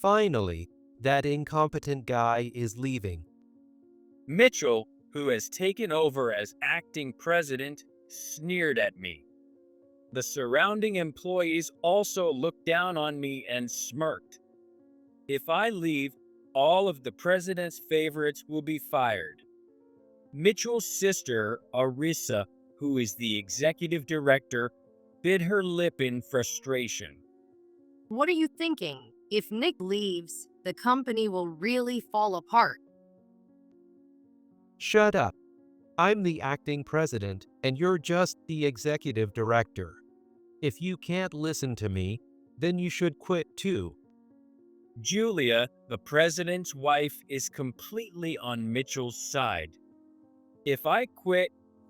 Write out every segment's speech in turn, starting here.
Finally, that incompetent guy is leaving. Mitchell, who has taken over as acting president, sneered at me. The surrounding employees also looked down on me and smirked. If I leave, all of the president's favorites will be fired. Mitchell's sister, Arissa, who is the executive director, bit her lip in frustration. What are you thinking? If Nick leaves, the company will really fall apart. Shut up. I'm the acting president, and you're just the executive director. If you can't listen to me, then you should quit too. Julia, the president's wife, is completely on Mitchell's side. If I quit,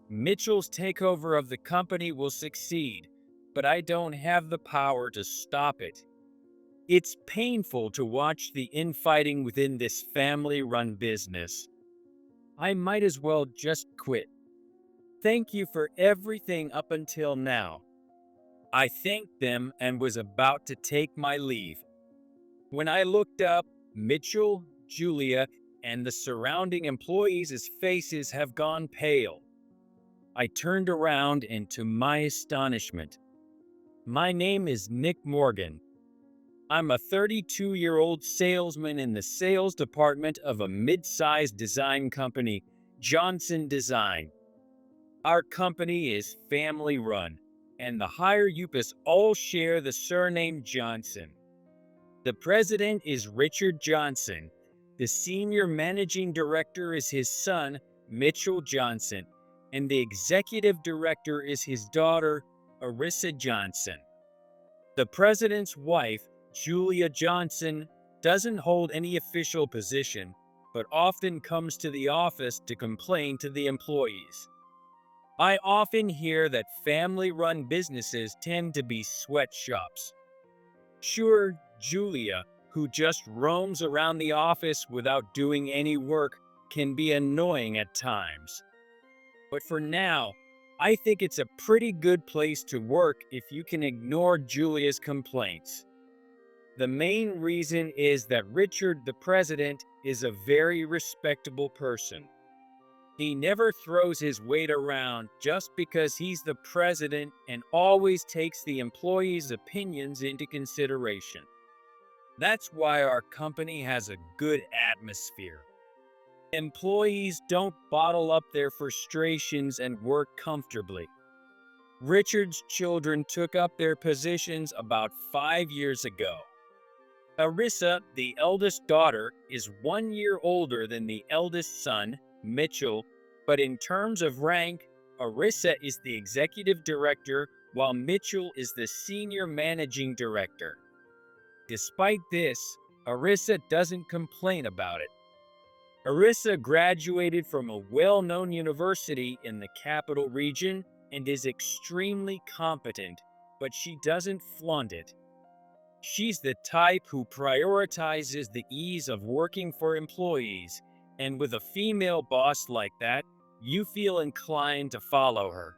Mitchell's takeover of the company will succeed, but I don't have the power to stop it. It's painful to watch the infighting within this family-run business. I might as well just quit. Thank you for everything up until now. I thanked them and was about to take my leave. When I looked up, Mitchell, Julia, and the surrounding employees' faces have gone pale. I turned around and to my astonishment, my name is Nick Morgan. I'm a 32-year-old salesman in the sales department of a mid-sized design company, Johnson Design. Our company is family-run, and the higher ups all share the surname Johnson. The president is Richard Johnson. The senior managing director is his son, Mitchell Johnson, and the executive director is his daughter, Arissa Johnson. The president's wife, Julia Johnson, doesn't hold any official position, but often comes to the office to complain to the employees. I often hear that family-run businesses tend to be sweatshops. Sure, Julia, who just roams around the office without doing any work, can be annoying at times. But for now, I think it's a pretty good place to work if you can ignore Julia's complaints. The main reason is that Richard, the president, is a very respectable person. He never throws his weight around just because he's the president and always takes the employees' opinions into consideration. That's why our company has a good atmosphere. Employees don't bottle up their frustrations and work comfortably. Richard's children took up their positions about 5 years ago. Arissa, the eldest daughter, is 1 year older than the eldest son, Mitchell, but in terms of rank, Arissa is the executive director while Mitchell is the senior managing director. Despite this, Arissa doesn't complain about it. Arissa graduated from a well-known university in the capital region and is extremely competent, but she doesn't flaunt it. She's the type who prioritizes the ease of working for employees, and with a female boss like that, you feel inclined to follow her.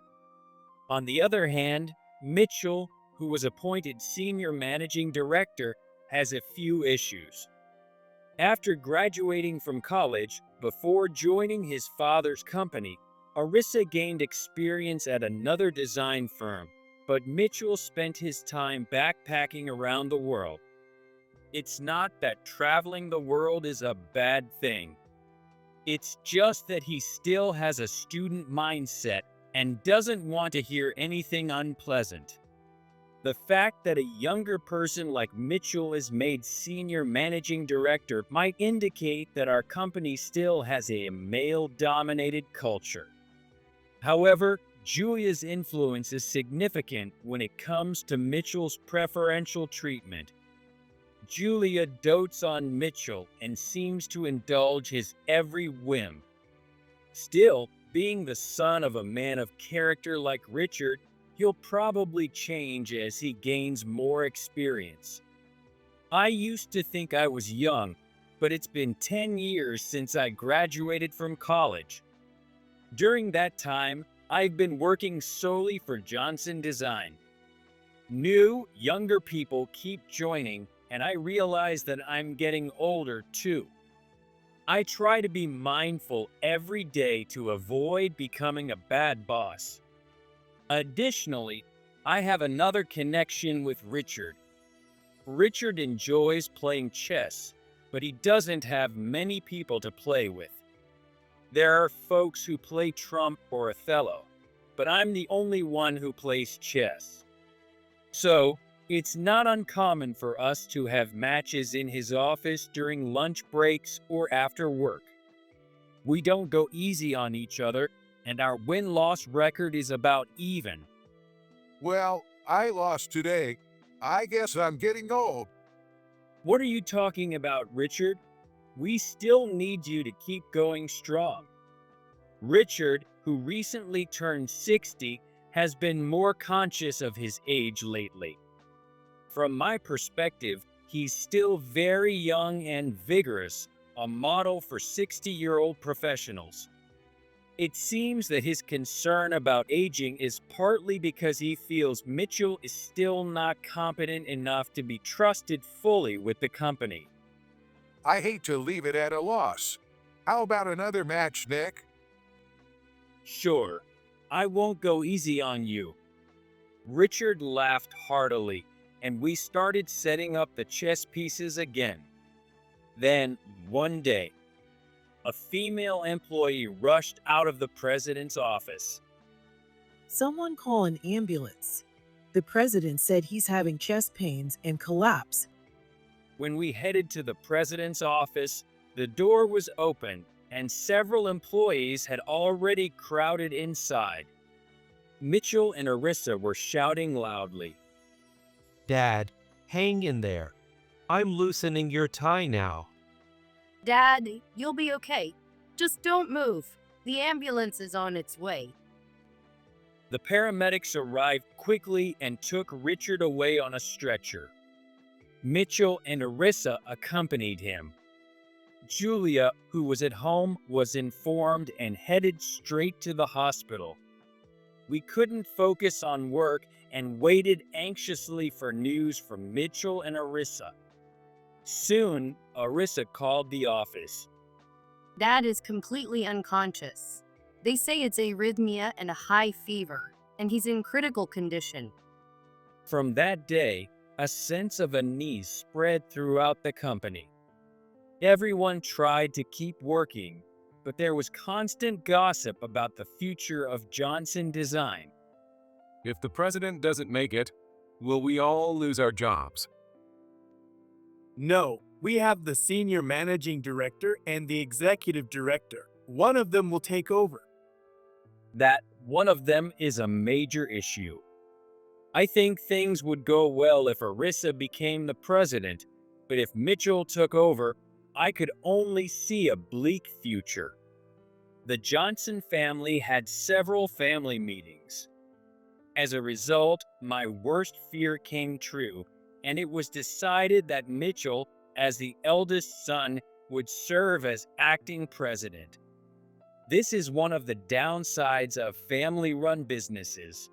On the other hand, Mitchell, who was appointed senior managing director, has a few issues. After graduating from college, before joining his father's company, Arissa gained experience at another design firm, but Mitchell spent his time backpacking around the world. It's not that traveling the world is a bad thing. It's just that he still has a student mindset and doesn't want to hear anything unpleasant. The fact that a younger person like Mitchell is made senior managing director might indicate that our company still has a male-dominated culture. However, Julia's influence is significant when it comes to Mitchell's preferential treatment. Julia dotes on Mitchell and seems to indulge his every whim. Still, being the son of a man of character like Richard, he'll probably change as he gains more experience. I used to think I was young, but it's been 10 years since I graduated from college. During that time, I've been working solely for Johnson Design. New, younger people keep joining, and I realize that I'm getting older too. I try to be mindful every day to avoid becoming a bad boss. Additionally, I have another connection with Richard. Richard enjoys playing chess, but he doesn't have many people to play with. There are folks who play Trump or Othello, but I'm the only one who plays chess. So, it's not uncommon for us to have matches in his office during lunch breaks or after work. We don't go easy on each other, and our win-loss record is about even. Well, I lost today. I guess I'm getting old. What are you talking about, Richard? We still need you to keep going strong. Richard, who recently turned 60, has been more conscious of his age lately. From my perspective, he's still very young and vigorous, a model for 60-year-old professionals. It seems that his concern about aging is partly because he feels Mitchell is still not competent enough to be trusted fully with the company. I hate to leave it at a loss. How about another match, Nick? Sure, I won't go easy on you. Richard laughed heartily, and we started setting up the chess pieces again. Then, one day, a female employee rushed out of the president's office. Someone call an ambulance. The president said he's having chest pains and collapse. When we headed to the president's office, the door was open and several employees had already crowded inside. Mitchell and Arissa were shouting loudly. Dad, hang in there. I'm loosening your tie now. Dad, you'll be okay. Just don't move. The ambulance is on its way. The paramedics arrived quickly and took Richard away on a stretcher. Mitchell and Arissa accompanied him. Julia, who was at home, was informed and headed straight to the hospital. We couldn't focus on work and waited anxiously for news from Mitchell and Arissa. Soon, Arissa called the office. Dad is completely unconscious. They say it's arrhythmia and a high fever, and he's in critical condition. From that day, a sense of unease spread throughout the company. Everyone tried to keep working, but there was constant gossip about the future of Johnson Design. If the president doesn't make it, will we all lose our jobs? No, we have the senior managing director and the executive director. One of them will take over. That one of them is a major issue. I think things would go well if Arissa became the president, but if Mitchell took over, I could only see a bleak future. The Johnson family had several family meetings. As a result, my worst fear came true, and it was decided that Mitchell, as the eldest son, would serve as acting president. This is one of the downsides of family-run businesses.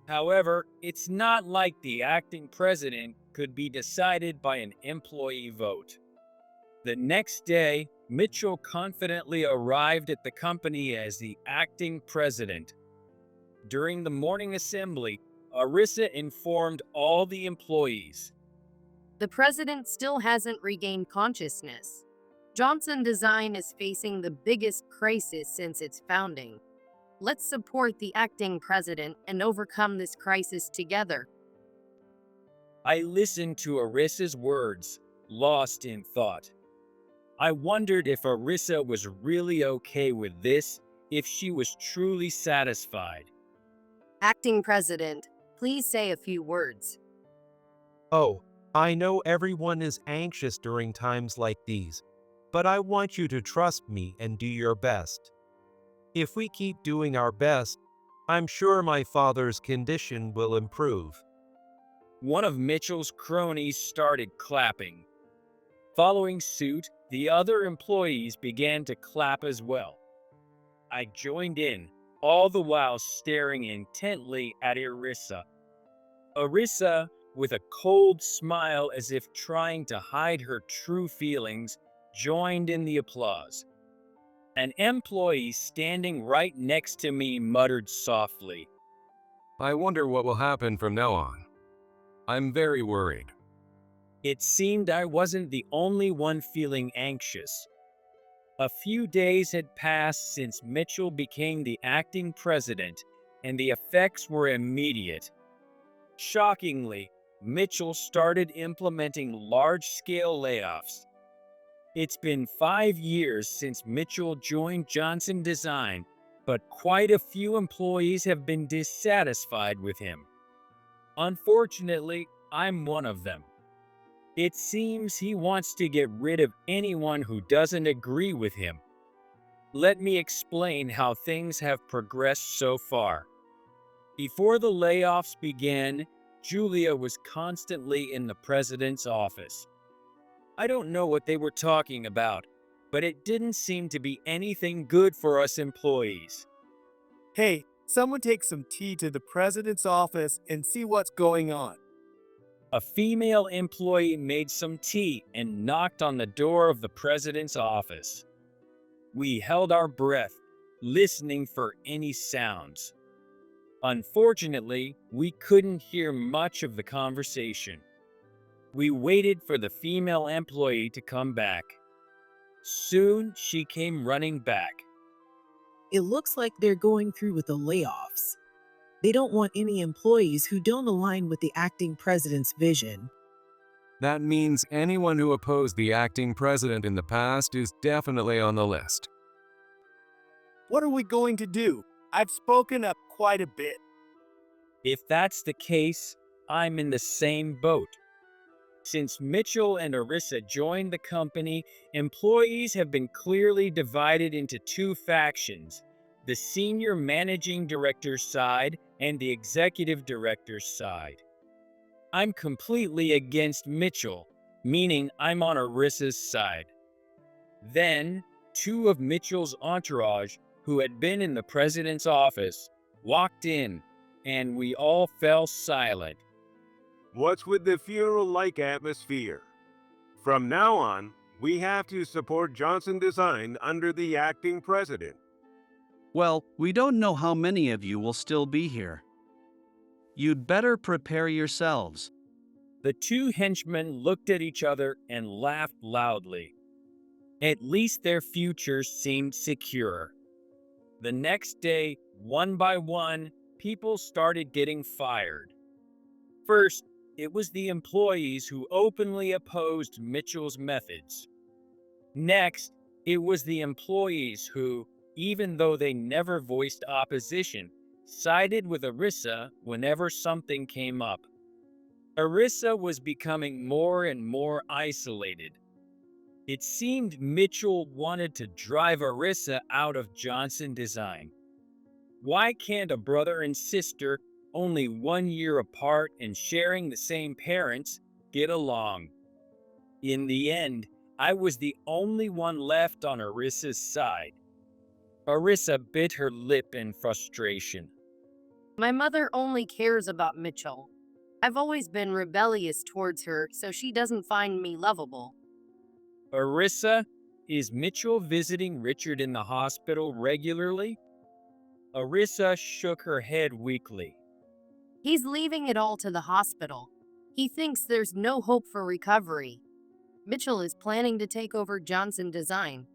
However, it's not like the acting president could be decided by an employee vote. The next day, Mitchell confidently arrived at the company as the acting president. During the morning assembly, Arissa informed all the employees. The president still hasn't regained consciousness. Johnson Design is facing the biggest crisis since its founding. Let's support the acting president and overcome this crisis together. I listened to Arissa's words, lost in thought. I wondered if Arissa was really okay with this, if she was truly satisfied. Acting president, please say a few words. Oh, I know everyone is anxious during times like these, but I want you to trust me and do your best. If we keep doing our best, I'm sure my father's condition will improve. One of Mitchell's cronies started clapping. Following suit, the other employees began to clap as well. I joined in, all the while staring intently at Arissa. Arissa, with a cold smile as if trying to hide her true feelings, joined in the applause. An employee standing right next to me muttered softly, I wonder what will happen from now on. I'm very worried. It seemed I wasn't the only one feeling anxious. A few days had passed since Mitchell became the acting president, and the effects were immediate. Shockingly, Mitchell started implementing large-scale layoffs. It's been 5 years since Mitchell joined Johnson Design, but quite a few employees have been dissatisfied with him. Unfortunately, I'm one of them. It seems he wants to get rid of anyone who doesn't agree with him. Let me explain how things have progressed so far. Before the layoffs began, Julia was constantly in the president's office. I don't know what they were talking about, but it didn't seem to be anything good for us employees. Hey, someone take some tea to the president's office and see what's going on. A female employee made some tea and knocked on the door of the president's office. We held our breath, listening for any sounds. Unfortunately, we couldn't hear much of the conversation. We waited for the female employee to come back. Soon, she came running back. It looks like they're going through with the layoffs. They don't want any employees who don't align with the acting president's vision. That means anyone who opposed the acting president in the past is definitely on the list. What are we going to do? I've spoken up quite a bit. If that's the case, I'm in the same boat. Since Mitchell and Arissa joined the company, employees have been clearly divided into two factions: the senior managing director's side and the executive director's side. I'm completely against Mitchell, meaning I'm on Arissa's side. Then, two of Mitchell's entourage, who had been in the president's office, walked in, and we all fell silent. What's with the funeral-like atmosphere? From now on, we have to support Johnson Design under the acting president. Well, we don't know how many of you will still be here. You'd better prepare yourselves. The two henchmen looked at each other and laughed loudly. At least their futures seemed secure. The next day, one by one, people started getting fired. First, it was the employees who openly opposed Mitchell's methods. Next, it was the employees who, even though they never voiced opposition, sided with Arissa whenever something came up. Arissa was becoming more and more isolated. It seemed Mitchell wanted to drive Arissa out of Johnson Design. Why can't a brother and sister, only 1 year apart and sharing the same parents, get along? In the end, I was the only one left on Arissa's side. Arissa bit her lip in frustration. My mother only cares about Mitchell. I've always been rebellious towards her, so she doesn't find me lovable. Arissa, is Mitchell visiting Richard in the hospital regularly? Arissa shook her head weakly. He's leaving it all to the hospital. He thinks there's no hope for recovery. Mitchell is planning to take over Johnson Design.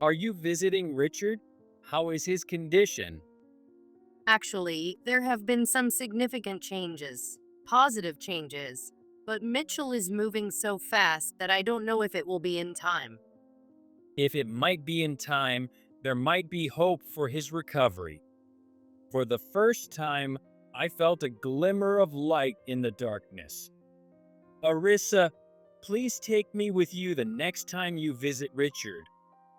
Are you visiting Richard? How is his condition? Actually, there have been some significant changes, positive changes, but Mitchell is moving so fast that I don't know if it will be in time. If it might be in time, there might be hope for his recovery. For the first time, I felt a glimmer of light in the darkness. Arissa, please take me with you the next time you visit Richard.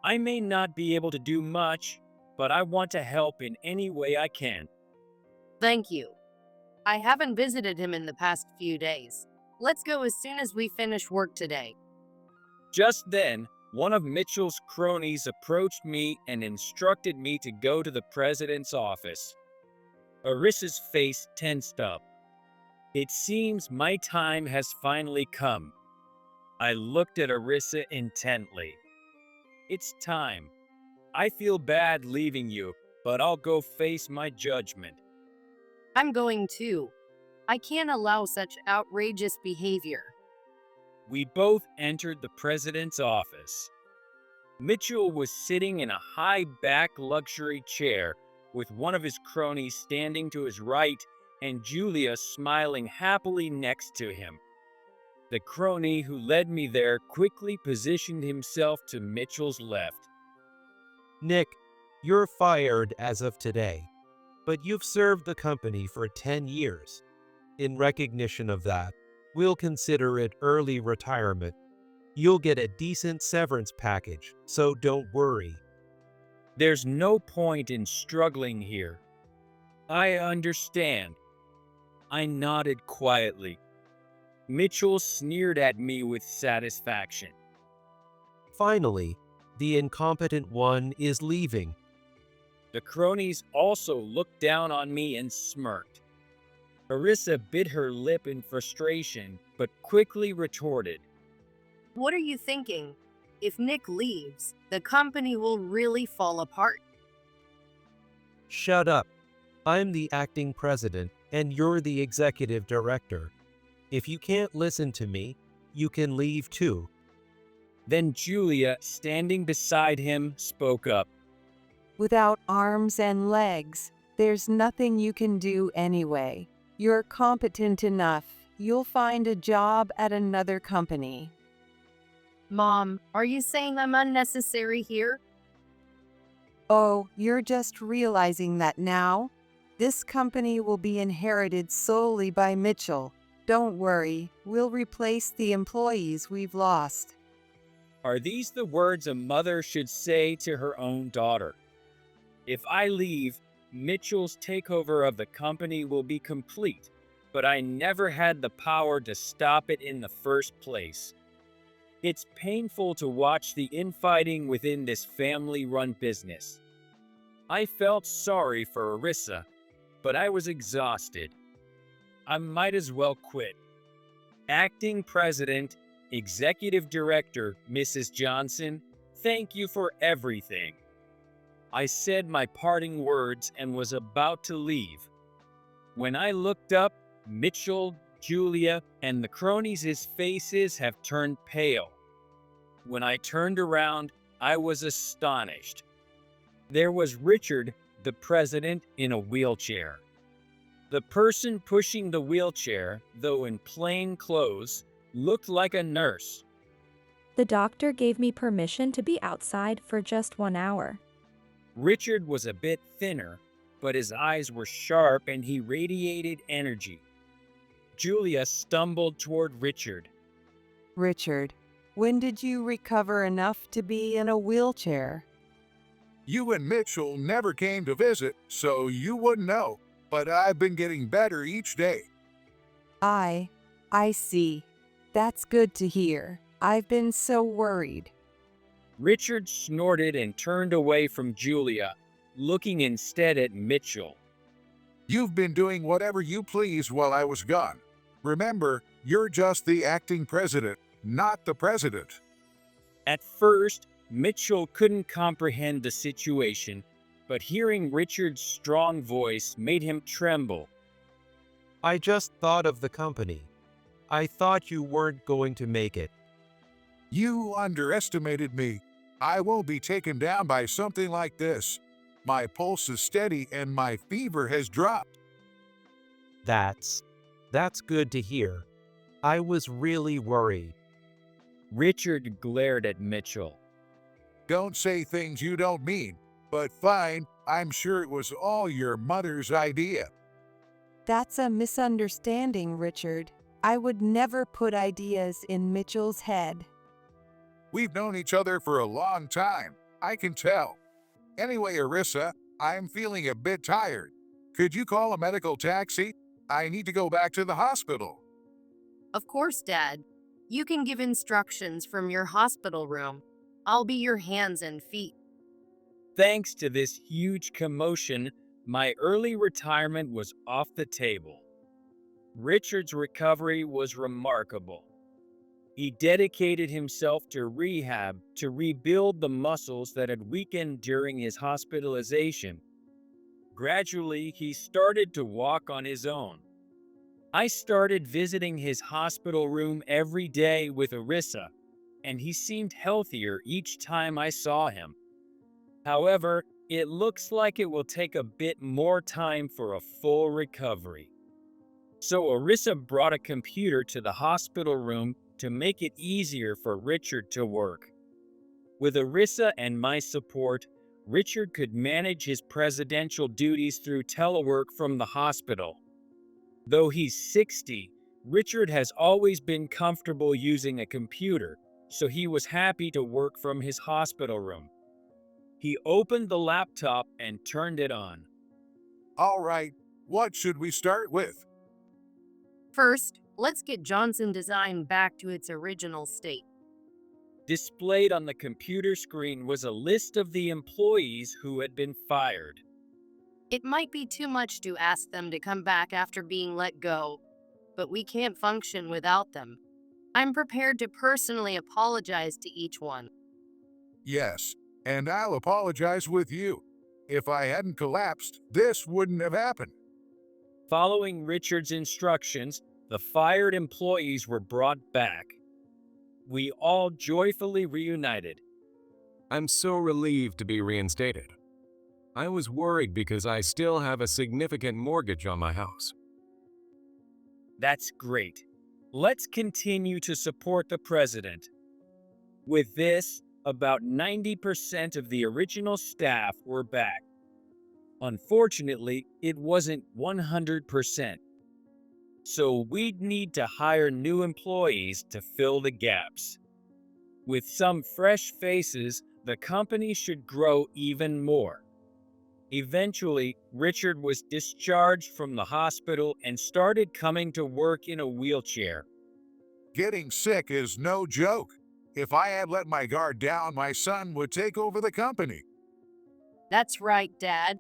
I may not be able to do much, but I want to help in any way I can. Thank you. I haven't visited him in the past few days. Let's go as soon as we finish work today. Just then, one of Mitchell's cronies approached me and instructed me to go to the president's office. Arissa's face tensed up. It seems my time has finally come. I looked at Arissa intently. It's time. I feel bad leaving you, but I'll go face my judgment. I'm going too. I can't allow such outrageous behavior. We both entered the president's office. Mitchell was sitting in a high-back luxury chair with one of his cronies standing to his right and Julia smiling happily next to him. The crony who led me there quickly positioned himself to Mitchell's left. Nick, you're fired as of today, but you've served the company for 10 years. In recognition of that, we'll consider it early retirement. You'll get a decent severance package, so don't worry. There's no point in struggling here. I understand. I nodded quietly. Mitchell sneered at me with satisfaction. Finally, the incompetent one is leaving. The cronies also looked down on me and smirked. Arissa bit her lip in frustration, but quickly retorted. What are you thinking? If Nick leaves, the company will really fall apart. Shut up. I'm the acting president, and you're the executive director. If you can't listen to me, you can leave too. Then Julia, standing beside him, spoke up. Without arms and legs, there's nothing you can do anyway. You're competent enough. You'll find a job at another company. Mom, are you saying I'm unnecessary here? Oh, you're just realizing that now? This company will be inherited solely by Mitchell. Don't worry, we'll replace the employees we've lost. Are these the words a mother should say to her own daughter? If I leave, Mitchell's takeover of the company will be complete, but I never had the power to stop it in the first place. It's painful to watch the infighting within this family-run business. I felt sorry for Arissa, but I was exhausted. I might as well quit. Acting President, Executive Director, Mrs. Johnson, thank you for everything. I said my parting words and was about to leave. When I looked up, Mitchell, Julia, and the cronies' faces have turned pale. When I turned around, I was astonished. There was Richard, the president, in a wheelchair. The person pushing the wheelchair, though in plain clothes, looked like a nurse. The doctor gave me permission to be outside for just 1 hour. Richard was a bit thinner, but his eyes were sharp and he radiated energy. Julia stumbled toward Richard. Richard, when did you recover enough to be in a wheelchair? You and Mitchell never came to visit, so you wouldn't know. But I've been getting better each day. I see. That's good to hear. I've been so worried. Richard snorted and turned away from Julia, looking instead at Mitchell. You've been doing whatever you please while I was gone. Remember, you're just the acting president, not the president. At first, Mitchell couldn't comprehend the situation, but hearing Richard's strong voice made him tremble. I just thought of the company. I thought you weren't going to make it. You underestimated me. I won't be taken down by something like this. My pulse is steady and my fever has dropped. That's good to hear. I was really worried. Richard glared at Mitchell. Don't say things you don't mean, but fine, I'm sure it was all your mother's idea. That's a misunderstanding, Richard. I would never put ideas in Mitchell's head. We've known each other for a long time, I can tell. Anyway, Arissa, I'm feeling a bit tired. Could you call a medical taxi? I need to go back to the hospital. Of course, Dad. You can give instructions from your hospital room. I'll be your hands and feet. Thanks to this huge commotion, my early retirement was off the table. Richard's recovery was remarkable. He dedicated himself to rehab to rebuild the muscles that had weakened during his hospitalization. Gradually, he started to walk on his own. I started visiting his hospital room every day with Arissa, and he seemed healthier each time I saw him. However, it looks like it will take a bit more time for a full recovery. So Arissa brought a computer to the hospital room to make it easier for Richard to work. With Arissa and my support, Richard could manage his presidential duties through telework from the hospital. Though he's 60, Richard has always been comfortable using a computer, so he was happy to work from his hospital room. He opened the laptop and turned it on. All right, what should we start with? First, let's get Johnson Design back to its original state. Displayed on the computer screen was a list of the employees who had been fired. It might be too much to ask them to come back after being let go, but we can't function without them. I'm prepared to personally apologize to each one. Yes, and I'll apologize with you. If I hadn't collapsed, this wouldn't have happened. Following Richard's instructions, the fired employees were brought back. We all joyfully reunited. I'm so relieved to be reinstated. I was worried because I still have a significant mortgage on my house. That's great. Let's continue to support the president. With this, about 90% of the original staff were back. Unfortunately, it wasn't 100%. So we'd need to hire new employees to fill the gaps. With some fresh faces, the company should grow even more. Eventually, Richard was discharged from the hospital and started coming to work in a wheelchair. Getting sick is no joke. If I had let my guard down, my son would take over the company. That's right, Dad.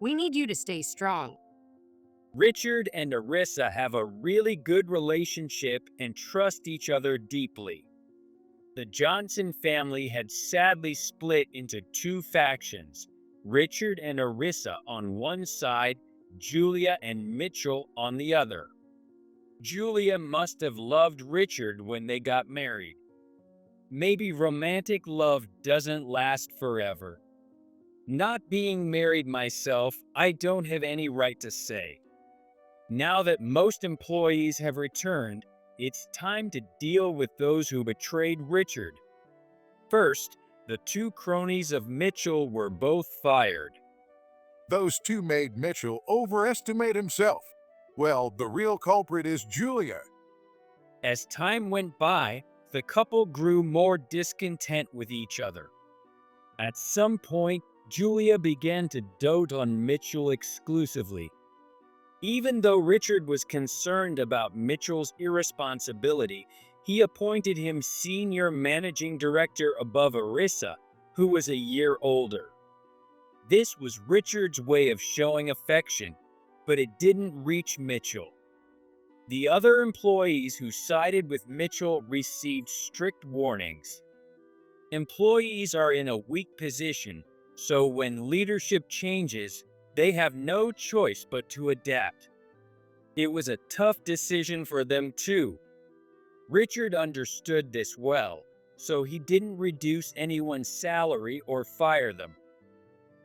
We need you to stay strong. Richard and Arissa have a really good relationship and trust each other deeply. The Johnson family had sadly split into two factions, Richard and Arissa on one side, Julia and Mitchell on the other. Julia must have loved Richard when they got married. Maybe romantic love doesn't last forever. Not being married myself, I don't have any right to say. Now that most employees have returned, it's time to deal with those who betrayed Richard. First, the two cronies of Mitchell were both fired. Those two made Mitchell overestimate himself. Well, the real culprit is Julia. As time went by, the couple grew more discontent with each other. At some point, Julia began to dote on Mitchell exclusively. Even though Richard was concerned about Mitchell's irresponsibility, he appointed him senior managing director above Arissa, who was a year older. This was Richard's way of showing affection, but it didn't reach Mitchell. The other employees who sided with Mitchell received strict warnings. Employees are in a weak position, so when leadership changes, they have no choice but to adapt. It was a tough decision for them too. Richard understood this well, so he didn't reduce anyone's salary or fire them.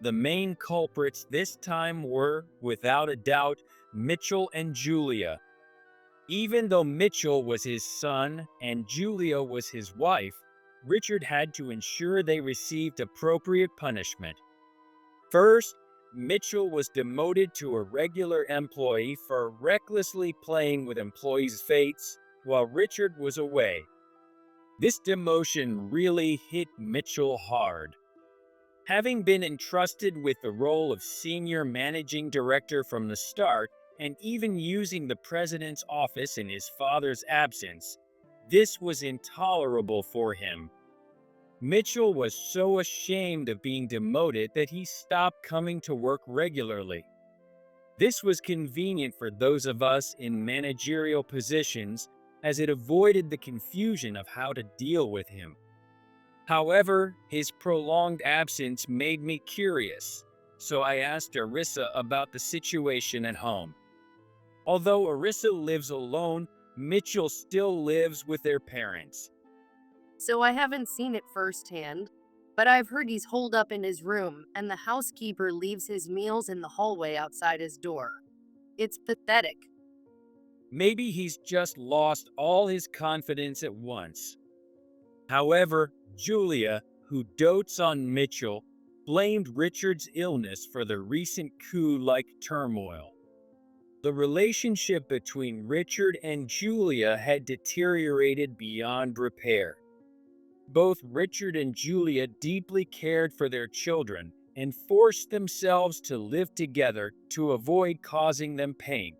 The main culprits this time were, without a doubt, Mitchell and Julia. Even though Mitchell was his son and Julia was his wife, Richard had to ensure they received appropriate punishment. First, Mitchell was demoted to a regular employee for recklessly playing with employees' fates while Richard was away. This demotion really hit Mitchell hard. Having been entrusted with the role of senior managing director from the start, and even using the president's office in his father's absence, this was intolerable for him. Mitchell was so ashamed of being demoted that he stopped coming to work regularly. This was convenient for those of us in managerial positions as it avoided the confusion of how to deal with him. However, his prolonged absence made me curious, so I asked Arissa about the situation at home. Although Arissa lives alone, Mitchell still lives with their parents. So I haven't seen it firsthand, but I've heard he's holed up in his room and the housekeeper leaves his meals in the hallway outside his door. It's pathetic. Maybe he's just lost all his confidence at once. However, Julia, who dotes on Mitchell, blamed Richard's illness for the recent coup-like turmoil. The relationship between Richard and Julia had deteriorated beyond repair. Both Richard and Julia deeply cared for their children and forced themselves to live together to avoid causing them pain.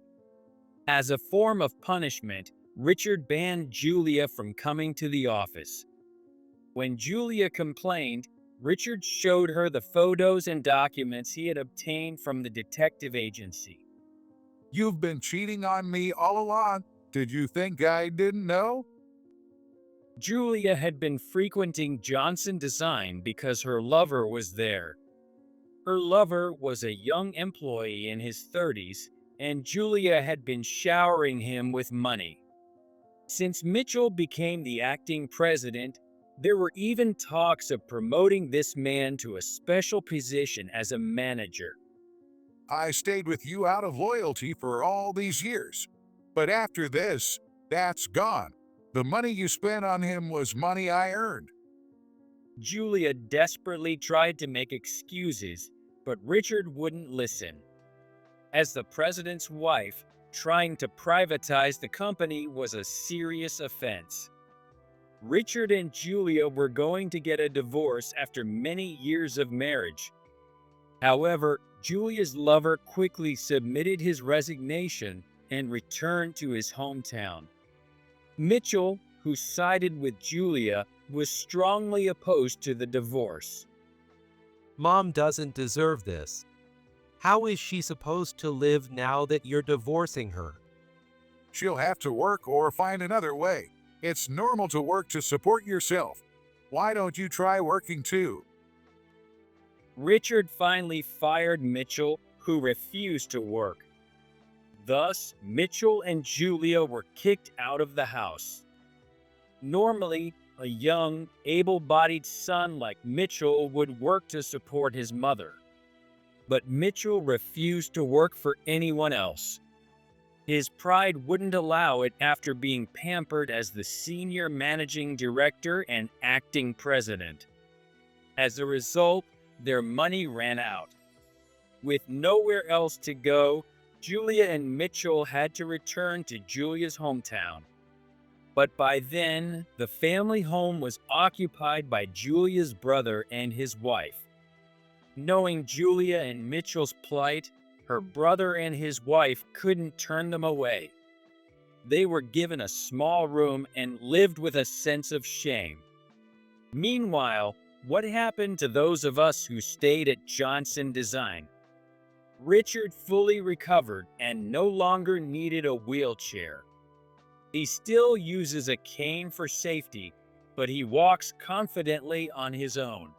As a form of punishment, Richard banned Julia from coming to the office. When Julia complained, Richard showed her the photos and documents he had obtained from the detective agency. You've been cheating on me all along. Did you think I didn't know? Julia had been frequenting Johnson Design because her lover was there. Her lover was a young employee in his 30s, and Julia had been showering him with money. Since Mitchell became the acting president, there were even talks of promoting this man to a special position as a manager. I stayed with you out of loyalty for all these years. But after this, that's gone. The money you spent on him was money I earned. Julia desperately tried to make excuses, but Richard wouldn't listen. As the president's wife, trying to privatize the company was a serious offense. Richard and Julia were going to get a divorce after many years of marriage. However, Julia's lover quickly submitted his resignation and returned to his hometown. Mitchell, who sided with Julia, was strongly opposed to the divorce. Mom doesn't deserve this. How is she supposed to live now that you're divorcing her? She'll have to work or find another way. It's normal to work to support yourself. Why don't you try working too? Richard finally fired Mitchell, who refused to work. Thus, Mitchell and Julia were kicked out of the house. Normally, a young, able-bodied son like Mitchell would work to support his mother. But Mitchell refused to work for anyone else. His pride wouldn't allow it after being pampered as the senior managing director and acting president. As a result, their money ran out. With nowhere else to go, Julia and Mitchell had to return to Julia's hometown. But by then, the family home was occupied by Julia's brother and his wife. Knowing Julia and Mitchell's plight, her brother and his wife couldn't turn them away. They were given a small room and lived with a sense of shame. Meanwhile, what happened to those of us who stayed at Johnson Design? Richard fully recovered and no longer needed a wheelchair. He still uses a cane for safety, but he walks confidently on his own.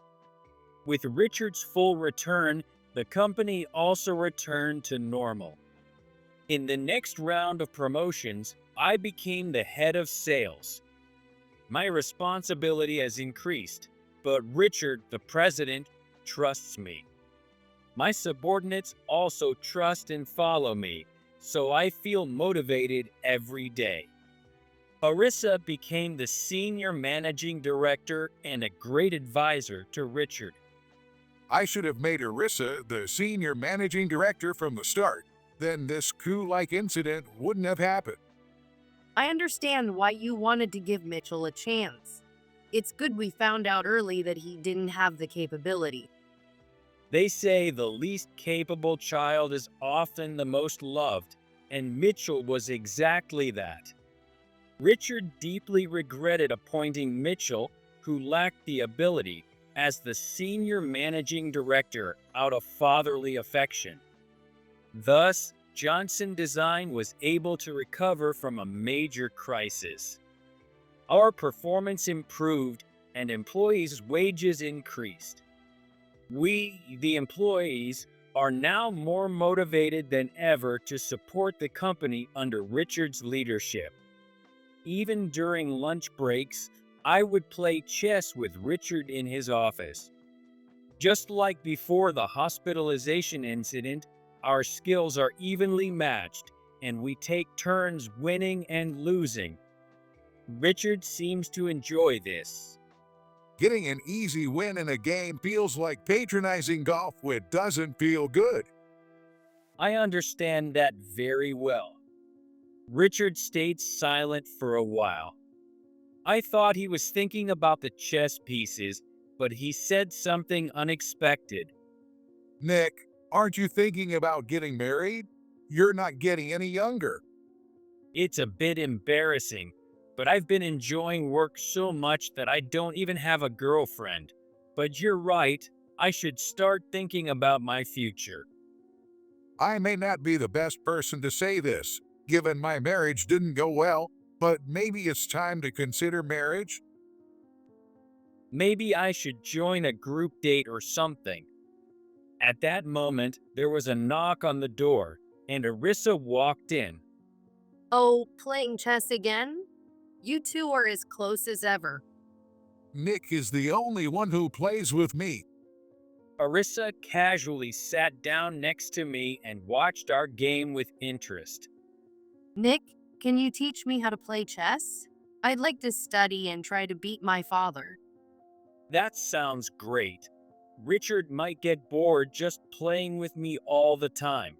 With Richard's full return, the company also returned to normal. In the next round of promotions, I became the head of sales. My responsibility has increased, but Richard, the president, trusts me. My subordinates also trust and follow me, so I feel motivated every day. Arissa became the senior managing director and a great advisor to Richard. I should have made Arissa the senior managing director from the start. Then this coup-like incident wouldn't have happened. I understand why you wanted to give Mitchell a chance. It's good we found out early that he didn't have the capability. They say the least capable child is often the most loved, and Mitchell was exactly that. Richard deeply regretted appointing Mitchell, who lacked the ability, as the senior managing director out of fatherly affection. Thus, Johnson Design was able to recover from a major crisis. Our performance improved and employees' wages increased. We, the employees, are now more motivated than ever to support the company under Richard's leadership. Even during lunch breaks, I would play chess with Richard in his office. Just like before the hospitalization incident, our skills are evenly matched, and we take turns winning and losing. Richard seems to enjoy this. Getting an easy win in a game feels like patronizing golf, which doesn't feel good. I understand that very well. Richard stayed silent for a while. I thought he was thinking about the chess pieces, but he said something unexpected. Nick, aren't you thinking about getting married? You're not getting any younger. It's a bit embarrassing, but I've been enjoying work so much that I don't even have a girlfriend. But you're right, I should start thinking about my future. I may not be the best person to say this, given my marriage didn't go well, but maybe it's time to consider marriage? Maybe I should join a group date or something. At that moment, there was a knock on the door, and Arissa walked in. Oh, playing chess again? You two are as close as ever. Nick is the only one who plays with me. Arissa casually sat down next to me and watched our game with interest. Nick, can you teach me how to play chess? I'd like to study and try to beat my father. That sounds great. Richard might get bored just playing with me all the time.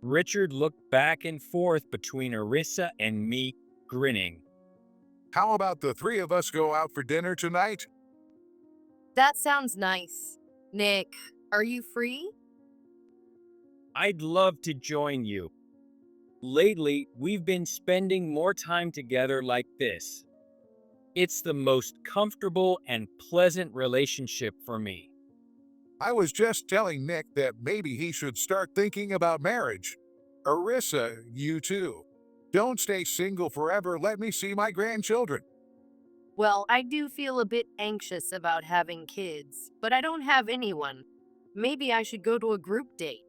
Richard looked back and forth between Arissa and me, grinning. How about the three of us go out for dinner tonight? That sounds nice. Nick, are you free? I'd love to join you. Lately, we've been spending more time together like this. It's the most comfortable and pleasant relationship for me. I was just telling Nick that maybe he should start thinking about marriage. Arissa, you too. Don't stay single forever. Let me see my grandchildren. Well, I do feel a bit anxious about having kids, but I don't have anyone. Maybe I should go to a group date.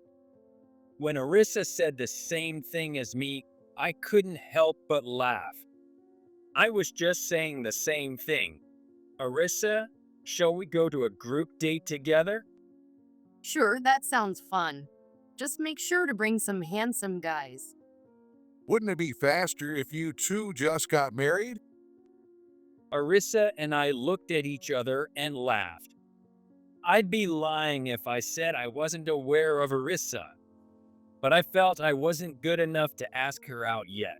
When Arissa said the same thing as me, I couldn't help but laugh. I was just saying the same thing. Arissa, shall we go to a group date together? Sure, that sounds fun. Just make sure to bring some handsome guys. Wouldn't it be faster if you two just got married? Arissa and I looked at each other and laughed. I'd be lying if I said I wasn't aware of Arissa, but I felt I wasn't good enough to ask her out yet.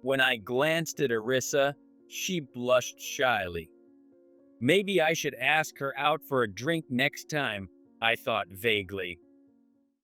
When I glanced at Arissa, she blushed shyly. Maybe I should ask her out for a drink next time, I thought vaguely.